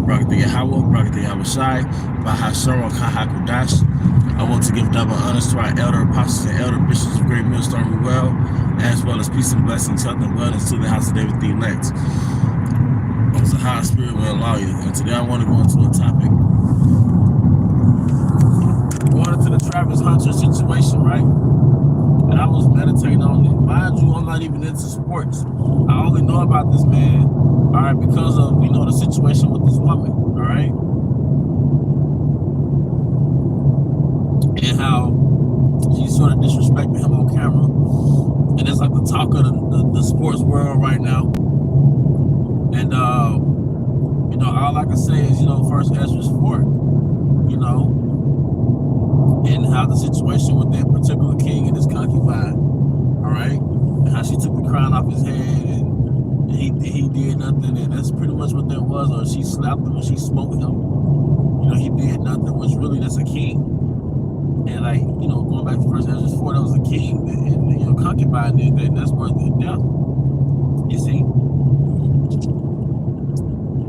Barakatah Yahweh, Barakatah Yahweh Shai, Bahashar Kahakudash. I want to give double honors to our elder apostles and elder bishops of Great Millstone Well, as well as peace and blessings, health and wellness to the house of David the elect. I was a high spirit will allow you. And today I want to go into a topic. Going into the Travis Hunter situation, right? And I was meditating on it. Mind you, I'm not even into sports. I only know about this man, all right, because of, you know, the situation with this woman, all right? And how she sort of disrespected him on camera. And it's like the talk of the sports world right now. And, you know, all I can say is, you know, first Ezra's 4, you know, and how the situation with that particular king and his concubine, all right, and how she took the crown off his head and he did nothing, and that's pretty much what that was. Or she slapped him and she smoked him. You know, he did nothing, which really that's a king. And like, you know, going back to first Ezra 4, that was a king, and your concubine did that, and that's worthy of death. You see?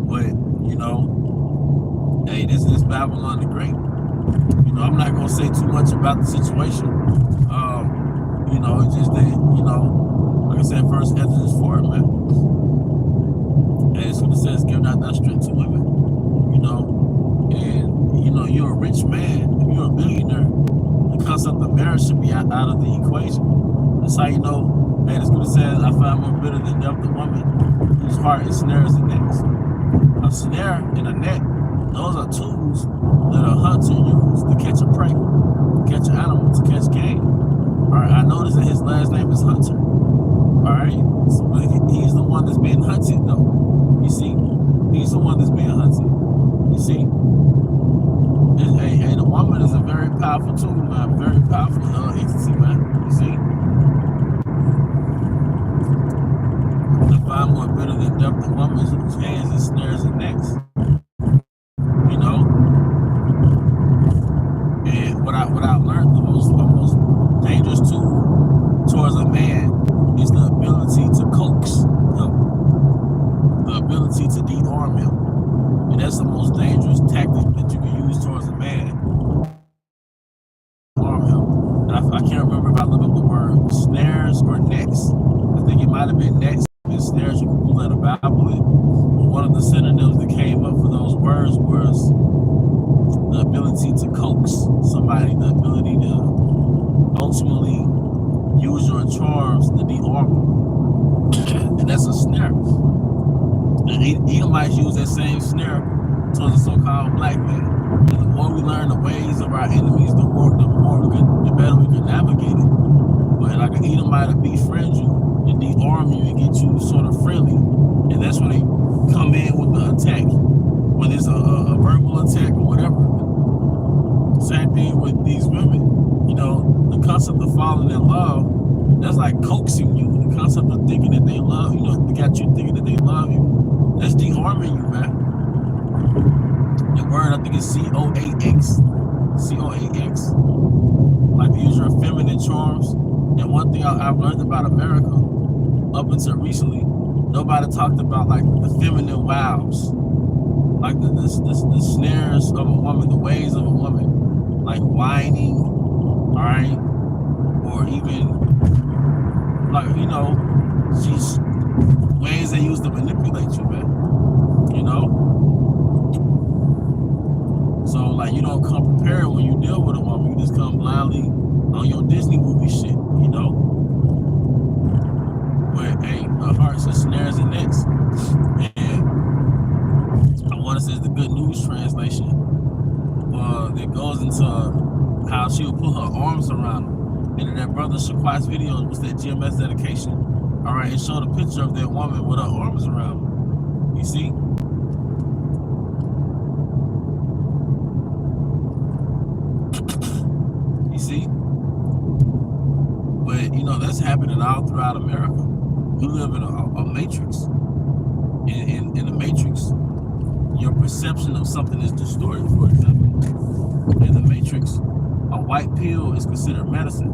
But, you know, hey, this is Babylon the Great. You know, I'm not gonna say too much about the situation. You know, it's just that, you know, like I said, first Ezra 4, man. And it's what it says, give not that strength to women. You know, and you know, you're a rich man, if you're a millionaire, the concept of marriage should be out of the equation. That's how you know, hey, that's what it says, I find more bitter than death the woman whose heart is snares and nets. A snare and a net, those are tools that a hunter uses to catch a prey, to catch an animal, to catch game. All right, I noticed that his last name is Hunter. All right, so he's the one that's being hunted, though. You see, he's the one that's being hunted. You see, and the woman is a very powerful tool, man, very powerful entity, man. You see, I find more bitter than death the woman whose hands and snares and necks. You know, and what I learned, the most dangerous tool towards a man is the ability to coax him, the ability to de-arm him, and that's the most dangerous tactic that you can use towards a man. Arm him. And I can't remember if I looked up the word snares or nets. I think it might have been nets and snares. You can pull out a Bible. But one of the synonyms that came up for those words was the ability to coax somebody, the ability to ultimately use your charms to de-arm them. And that's a snare. And Edomites use that same snare towards a so-called black man. And the more we learn the ways of our enemies, the better we can navigate it. But like an Edomite will befriend you and de-arm you and get you sort of friendly. And that's when they come in with the attack, whether it's a verbal attack or whatever. Same thing with these women. You know, the concept of falling in love, that's like coaxing you. The concept of thinking that they love you, they got you thinking that they love you, that's de-arming you, man. The word, I think, is C-O-A-X. C-O-A-X. Like to use your feminine charms. And one thing I've learned about America, up until recently, nobody talked about like the feminine wiles, like the snares of a woman, the ways of a woman, like whining, all right, or even like, you know, she's ways they use to manipulate you, man. You know. So like you don't come prepared when you deal with a woman. You just come blindly on your Disney movie shit, you know. But hey, her heart's are snares and nets. And I want to say it's the Good News translation that goes into how she would put her arms around him. And in that brother Shaquat's video was that GMS dedication. All right, it showed a picture of that woman with her arms around him. You see? You see? But you know, that's happening all throughout America. We live in a matrix. In the matrix, your perception of something is distorted, for example. In the matrix, a white pill is considered medicine.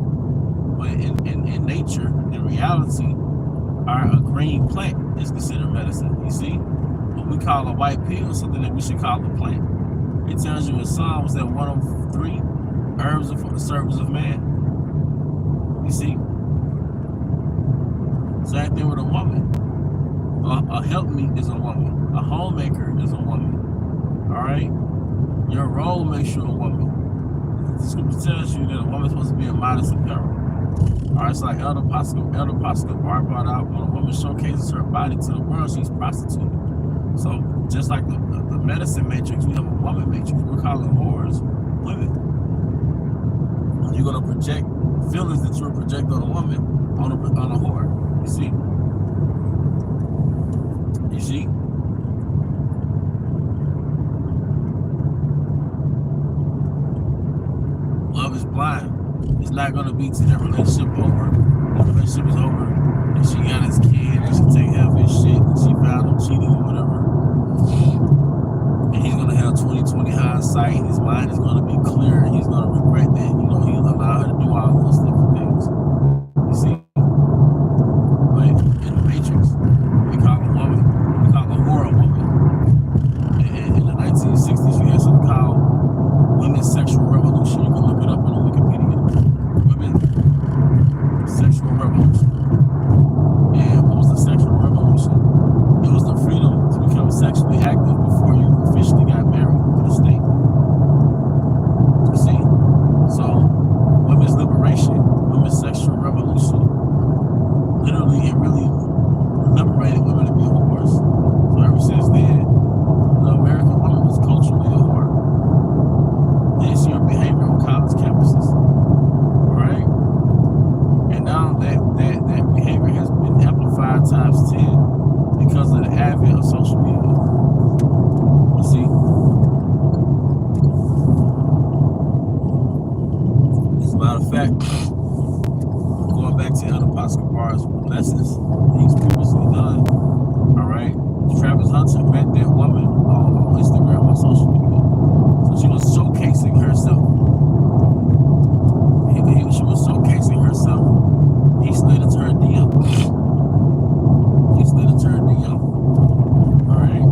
But in nature, in reality, a green plant is considered medicine. You see? A what we call a white pill is something that we should call a plant. It tells you in Psalms that 103 herbs are for the service of man. You see? Same thing with a woman. A helpmeet is a woman. A homemaker is a woman. Alright? Your role makes you a woman. The scripture tells you that a woman's supposed to be a modest apparel. Alright, so like Elder Pascal Bar brought out, when a woman showcases her body to the world, she's prostituted. So just like the medicine matrix, we have a woman matrix. We're calling whores women. You're gonna project feelings that you'll project on a woman on a whore. You see? You see? Love is blind. It's not gonna be till that relationship over. The relationship is over, and she got his kid, and she take care of his shit, and she found him cheating or whatever. And he's gonna have 20/20 hindsight, and his mind is gonna be clear, and he's gonna regret that, you know, he allowed her to do all those different things. You see? But in the Matrix, we call a woman, we call a whore a woman. And in the 1960s, you had something called women's sexual revolution. You can look it up on Wikipedia. Women's sexual revolution. And what was the sexual revolution? It was the freedom to become sexually active before you officially got married to the state. You see? So, women's liberation, women's sexual revolution, literally, it really liberated women to be whores. So ever since then, the American woman was culturally a whore. Then you see her behavior on college campuses. Right? And now that behavior has been amplified times 10 because of the advent of social media. You see? As a matter of fact, going back to Elder Pascal Bar's lessons he's previously done, alright, Travis Hunter met that woman on Instagram, on social media. So she was showcasing herself. She was showcasing herself. He slid into her DM. Alright?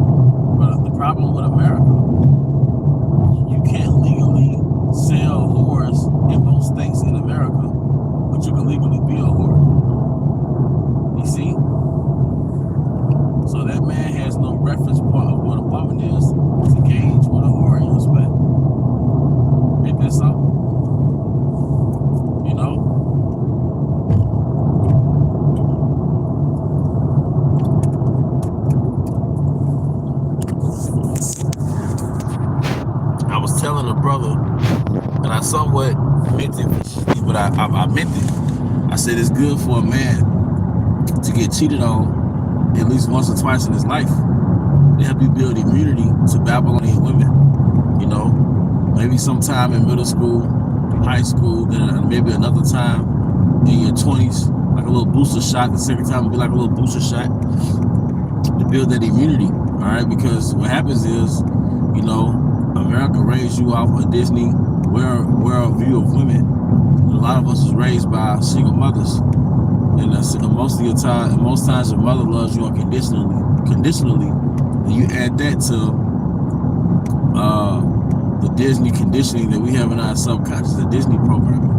But the problem with America, you can't legally sell whores in most states in America, but you can legally be a whore. You see? So that man has no reference point of what a woman is to gauge what a whore is, man. Ain't that something? You know? I was telling a brother, and I somewhat meant it, but I meant it. I said it's good for a man to get cheated on at least once or twice in his life. They help you build immunity to Babylonian women. You know, maybe sometime in middle school, high school, then maybe another time in your 20s, like a little booster shot. The second time will be like a little booster shot to build that immunity. All right, because what happens is, you know, America raised you off a Disney world view of women. And a lot of us is raised by single mothers. And most times your mother loves you unconditionally, and you add that to the Disney conditioning that we have in our subconscious, the Disney programming.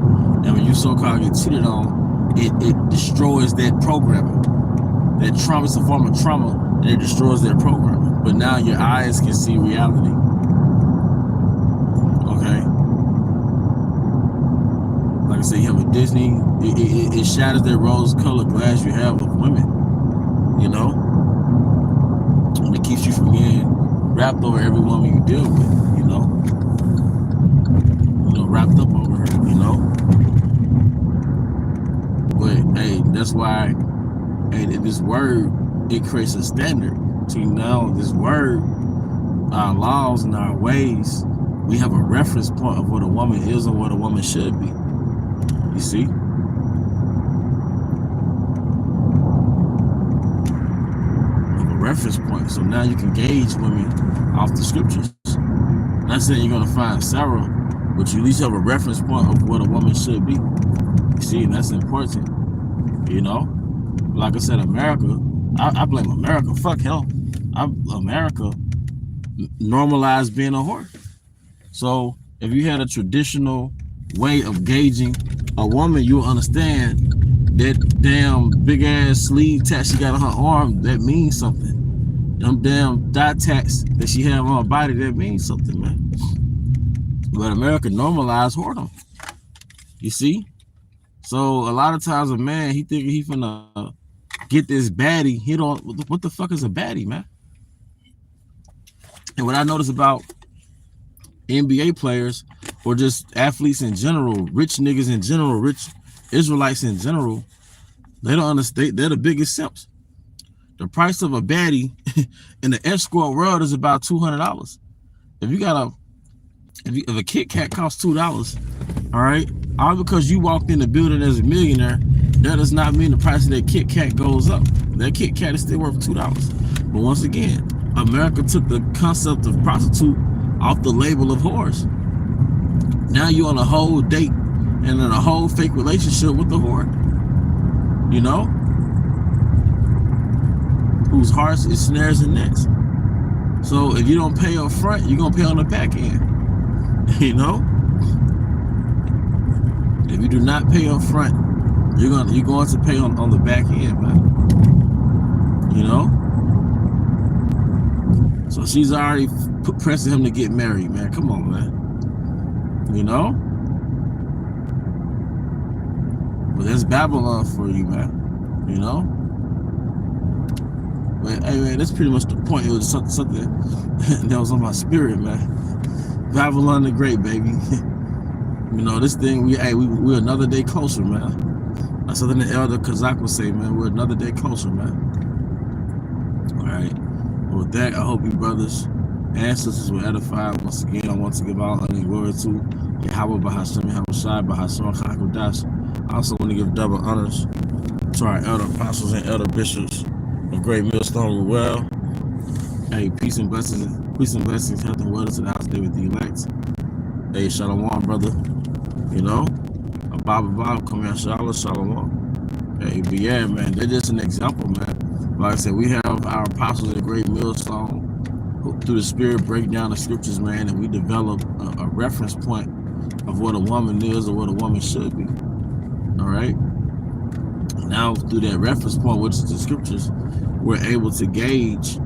And when you so-called get cheated on, it destroys that programming. That trauma is a form of trauma, and it destroys that programming. But now your eyes can see reality. Okay? Like I said, you have a Disney, it shatters that rose-colored glass you have of women, you know? And it keeps you from getting wrapped over every woman you deal with, you know? Wrapped up over her, you know? But, hey, that's why, hey, this word, it creates a standard. See, now this word, our laws and our ways, we have a reference point of what a woman is and what a woman should be. You see? A reference point. So now you can gauge women off the scriptures. Not saying you're going to find Sarah, but you at least have a reference point of what a woman should be. You see, and that's important. You know? Like I said, America, I blame America. Fuck hell. America normalized being a whore. So if you had a traditional way of gauging a woman, you'll understand that damn big ass sleeve tat she got on her arm, that means something. Them damn thigh tats that she have on her body, that means something, man. But America normalized whoredom. You see? So a lot of times a man, he thinking he finna get this baddie. He don't, what the fuck is a baddie, man? And what I notice about NBA players or just athletes in general, rich niggas in general, rich Israelites in general, they don't understand. They're the biggest simps. The price of a baddie in the escort world is about $200. If you got if a Kit Kat costs $2, all right, all because you walked in the building as a millionaire, that does not mean the price of that Kit Kat goes up. That Kit Kat is still worth $2. But once again, America took the concept of prostitute off the label of whores. Now you're on a whole date and in a whole fake relationship with the whore, you know, whose hearts is snares and nets. So if you don't pay up front, you're gonna pay on the back end. You know, if you do not pay up front, you're going to pay on the back end, man. You know, so she's already pressing him to get married, man. Come on, man. You know, but that's Babylon for you, man. You know, but hey, man, that's pretty much the point. It was something that was on my spirit, man. Babylon the Great, baby. You know, this thing, we're another day closer, man. That's something the elder Kazak would say, man. We're another day closer, man. All right. Well, with that, I hope you brothers and sisters were edified. Once again, I want to give all honor and glory to Yahweh Bahashem Yahushai Bahashem Chakodash. I also want to give double honors to our elder apostles and elder bishops of Great Millstone Well. Hey, peace and blessings, health and wellness to the house of David the elect. Hey, shalom, brother. You know, Bob, come here, shalom. Hey, but yeah, man, they're just an example, man. Like I said, we have our apostles at Great Millstone who, through the Spirit, break down the scriptures, man, and we develop a reference point of what a woman is or what a woman should be. All right. Now, through that reference point, which is the scriptures, we're able to gauge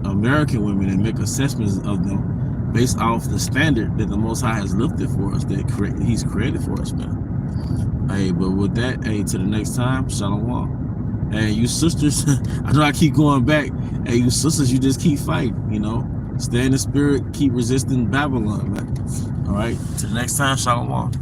American women and make assessments of them based off the standard that the Most High has lifted for us, that He's created for us, man. Hey, but with that, hey, to the next time, shalom. Hey, you sisters, I know I keep going back. Hey, you sisters, you just keep fighting, you know. Stay in the spirit, keep resisting Babylon, man. All right, to the next time, shalom.